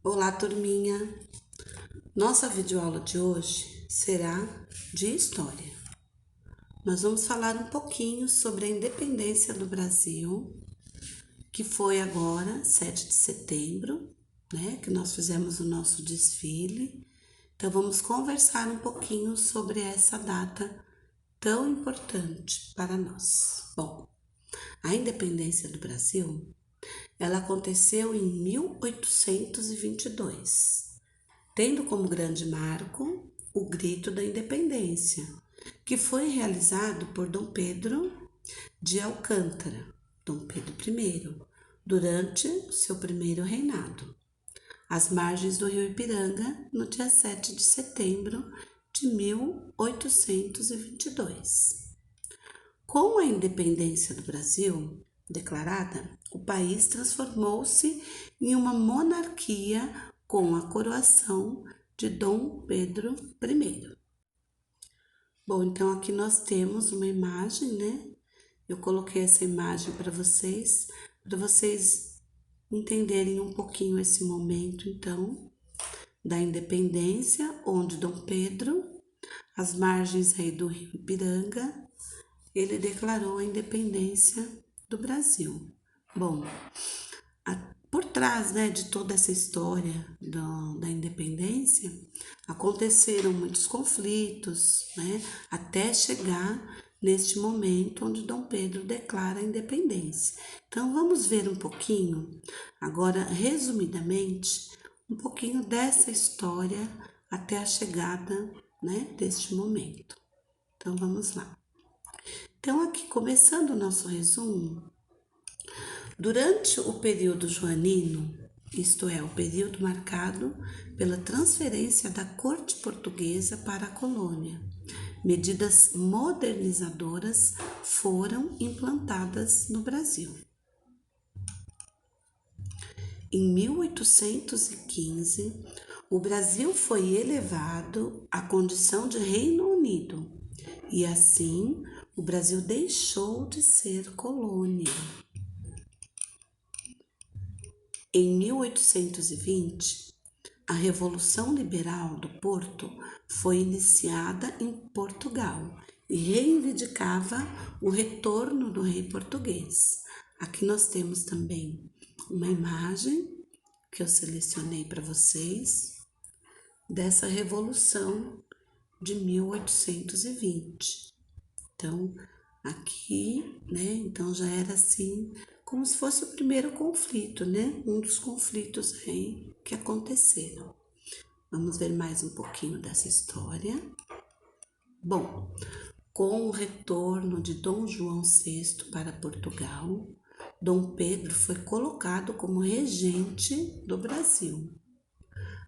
Olá, turminha! Nossa videoaula de hoje será de História. Nós vamos falar um pouquinho sobre a independência do Brasil, que foi agora, 7 de setembro, né? Que nós fizemos o nosso desfile. Então, vamos conversar um pouquinho sobre essa data tão importante para nós. Bom, a independência do Brasil, ela aconteceu em 1822. Tendo como grande marco o Grito da Independência, que foi realizado por Dom Pedro de Alcântara, Dom Pedro I, durante seu primeiro reinado, às margens do rio Ipiranga, no dia 7 de setembro de 1822. Com a independência do Brasil declarada, o país transformou-se em uma monarquia com a coroação de Dom Pedro I. Bom, então aqui nós temos uma imagem, né? Eu coloquei essa imagem para vocês entenderem um pouquinho esse momento, então, da independência, onde Dom Pedro, às margens aí do rio Ipiranga, ele declarou a independência do Brasil. Bom, por trás, né, de toda essa história da independência, aconteceram muitos conflitos, né, até chegar neste momento onde Dom Pedro declara a independência. Então, vamos ver um pouquinho, agora, resumidamente, um pouquinho dessa história até a chegada, né, deste momento. Então, vamos lá. Então, aqui, começando o nosso resumo, durante o período joanino, isto é, o período marcado pela transferência da corte portuguesa para a colônia, medidas modernizadoras foram implantadas no Brasil. Em 1815, o Brasil foi elevado à condição de Reino Unido e, assim, o Brasil deixou de ser colônia. Em 1820, a Revolução Liberal do Porto foi iniciada em Portugal e reivindicava o retorno do rei português. Aqui nós temos também uma imagem que eu selecionei para vocês dessa Revolução de 1820. Então, aqui, né, então já era assim, como se fosse o primeiro conflito, né, um dos conflitos aí que aconteceram. Vamos ver mais um pouquinho dessa história. Bom, com o retorno de Dom João VI para Portugal, Dom Pedro foi colocado como regente do Brasil.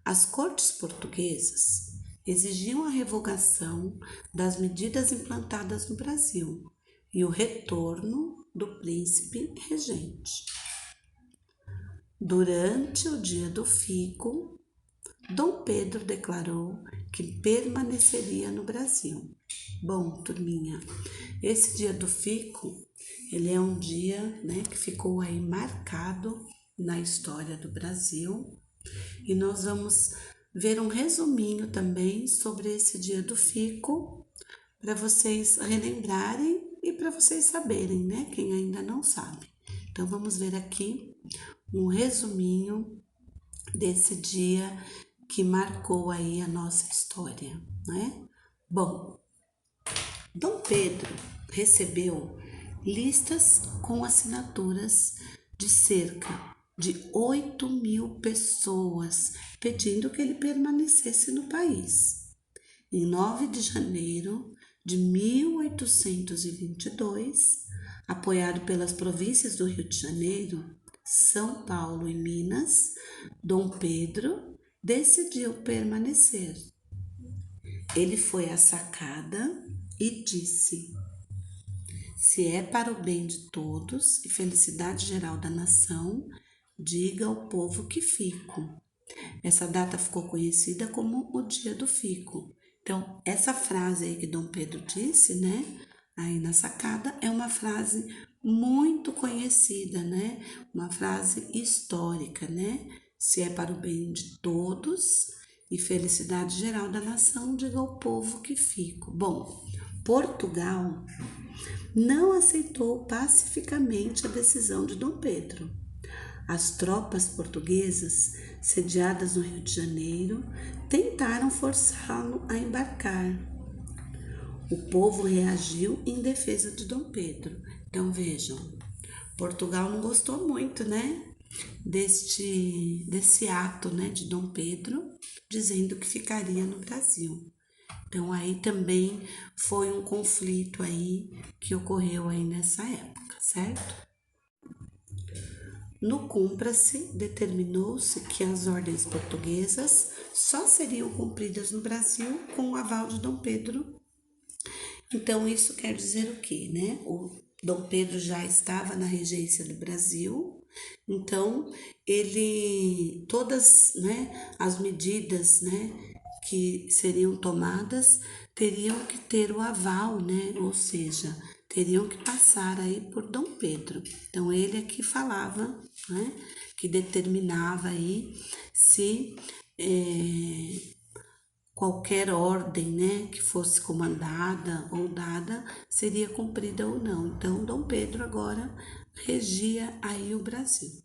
As cortes portuguesas exigiam a revogação das medidas implantadas no Brasil e o retorno do príncipe regente. Durante o dia do fico, Dom Pedro declarou que permaneceria no Brasil. Bom, turminha, esse dia do fico, ele é um dia, né, que ficou aí marcado na história do Brasil, e nós vamos ver um resuminho também sobre esse dia do fico, para vocês relembrarem e para vocês saberem, né? Quem ainda não sabe. Então, vamos ver aqui um resuminho desse dia que marcou aí a nossa história, né? Bom, Dom Pedro recebeu listas com assinaturas de cerca de 8.000 pessoas pedindo que ele permanecesse no país. Em 9 de janeiro de 1822, apoiado pelas províncias do Rio de Janeiro, São Paulo e Minas, Dom Pedro decidiu permanecer. Ele foi à sacada e disse: "Se é para o bem de todos e felicidade geral da nação, diga ao povo que fico." Essa data ficou conhecida como o Dia do Fico. Então, essa frase aí que Dom Pedro disse, né, aí na sacada, é uma frase muito conhecida, né, uma frase histórica, né, Se é para o bem de todos e felicidade geral da nação, diga ao povo que fico. Bom, Portugal não aceitou pacificamente a decisão de Dom Pedro. As tropas portuguesas, sediadas no Rio de Janeiro, tentaram forçá-lo a embarcar. O povo reagiu em defesa de Dom Pedro. Então vejam, Portugal não gostou muito, né, desse ato, né, de Dom Pedro, dizendo que ficaria no Brasil. Então aí também foi um conflito aí que ocorreu aí nessa época, certo? No Cumpra-se, determinou-se que as ordens portuguesas só seriam cumpridas no Brasil com o aval de Dom Pedro. Então isso quer dizer o quê, né? O Dom Pedro já estava na regência do Brasil, então todas, né, as medidas, né, que seriam tomadas teriam que ter o aval, né, ou seja, teriam que passar aí por Dom Pedro. Então ele é que falava, né, que determinava aí se qualquer ordem, né, que fosse comandada ou dada seria cumprida ou não. Então, Dom Pedro agora regia aí o Brasil.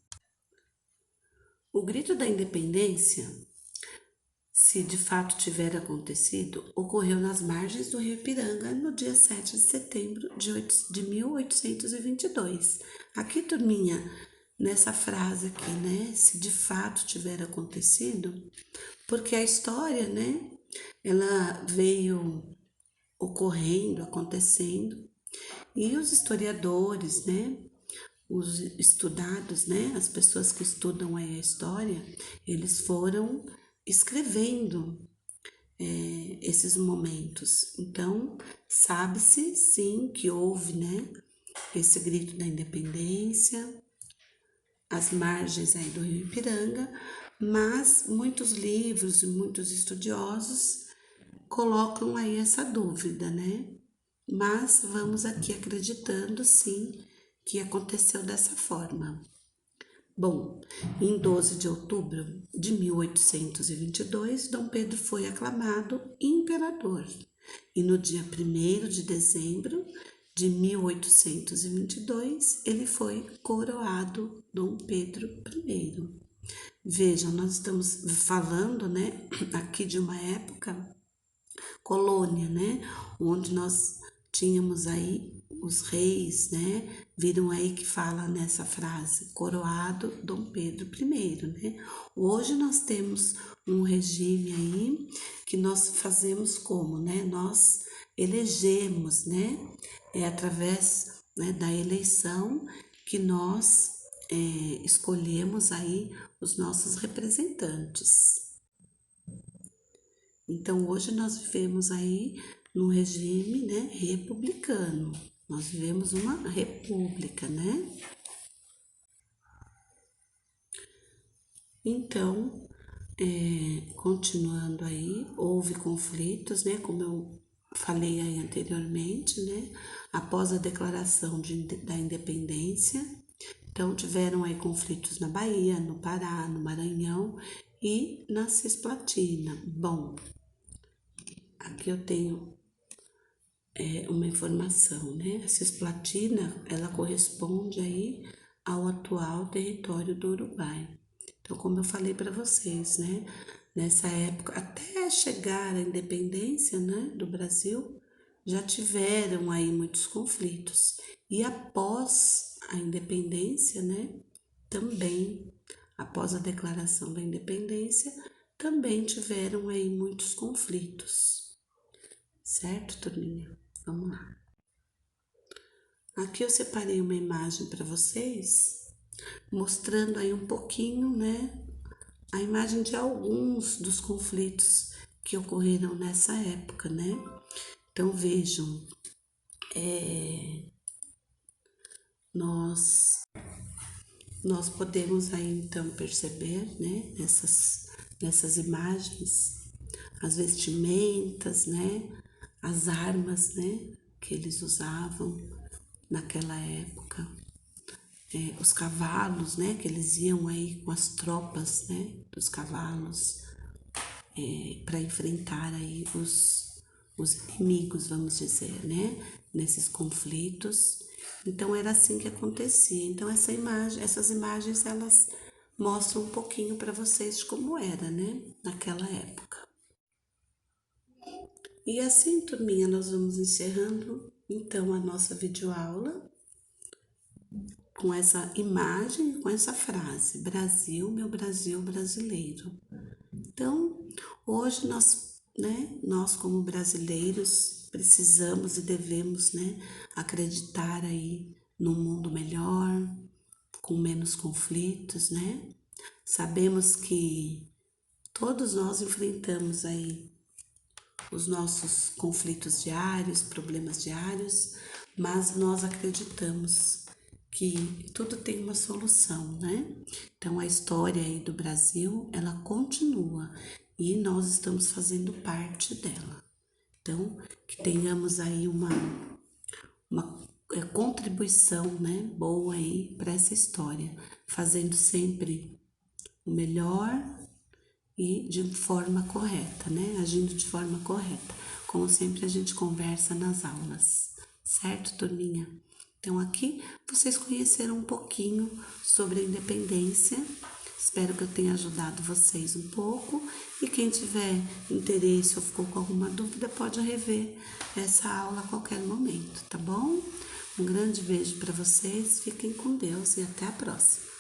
O grito da independência, se de fato tiver acontecido, ocorreu nas margens do Rio Ipiranga no dia 7 de setembro de 1822. Aqui, turminha, nessa frase aqui, né, se de fato tiver acontecido, porque a história, né, ela veio ocorrendo, acontecendo, e os historiadores, né, os estudados, né, as pessoas que estudam aí a história, eles foram escrevendo esses momentos. Então, sabe-se sim que houve, né, esse grito da independência, as margens aí do Rio Ipiranga, mas muitos livros e muitos estudiosos colocam aí essa dúvida, né? Mas vamos aqui acreditando sim que aconteceu dessa forma. Bom, em 12 de outubro de 1822, Dom Pedro foi aclamado imperador e no dia 1º de dezembro de 1822 ele foi coroado Dom Pedro I. Vejam, nós estamos falando, né, aqui de uma época colônia, né? Onde nós tínhamos aí os reis, né? Viram aí que fala nessa frase, coroado Dom Pedro I, né? Hoje nós temos um regime aí que nós fazemos como, né? Nós elegemos, né? É através, né, da eleição que nós escolhemos aí os nossos representantes. Então, hoje nós vivemos aí num regime, né, republicano. Nós vivemos uma república, né? Então, continuando aí, houve conflitos, né, como eu falei aí anteriormente, né, após a declaração da independência. Então, tiveram aí conflitos na Bahia, no Pará, no Maranhão e na Cisplatina. Bom, aqui eu tenho uma informação, né? A Cisplatina, ela corresponde aí ao atual território do Uruguai. Então, como eu falei para vocês, né? Nessa época, até chegar à independência, né, do Brasil, já tiveram aí muitos conflitos. E após a independência, né, também, após a declaração da independência, também tiveram aí muitos conflitos. Certo, turminha? Vamos lá. Aqui eu separei uma imagem para vocês, mostrando aí um pouquinho, né, a imagem de alguns dos conflitos que ocorreram nessa época, né? Então vejam, nós nós podemos aí então perceber, né, nessas imagens, as vestimentas, né, as armas, né, que eles usavam naquela época. os cavalos, né, que eles iam aí com as tropas, né, dos cavalos, para enfrentar aí os inimigos, vamos dizer, né, nesses conflitos. Então era assim que acontecia. Então essas imagens elas mostram um pouquinho para vocês de como era, né, naquela época. E assim, turminha, nós vamos encerrando então a nossa videoaula com essa imagem, com essa frase: Brasil, meu Brasil brasileiro. Então, hoje nós como brasileiros precisamos e devemos, né, acreditar aí num mundo melhor, com menos conflitos, né? Sabemos que todos nós enfrentamos aí os nossos conflitos diários, problemas diários, mas nós acreditamos que tudo tem uma solução, né? Então a história aí do Brasil, ela continua e nós estamos fazendo parte dela. Então, que tenhamos aí uma contribuição, né, boa aí para essa história, fazendo sempre o melhor e de forma correta, né? Agindo de forma correta, como sempre a gente conversa nas aulas, certo, turminha? Então aqui vocês conheceram um pouquinho sobre a independência. Espero que eu tenha ajudado vocês um pouco e quem tiver interesse ou ficou com alguma dúvida pode rever essa aula a qualquer momento, tá bom? Um grande beijo para vocês, fiquem com Deus e até a próxima.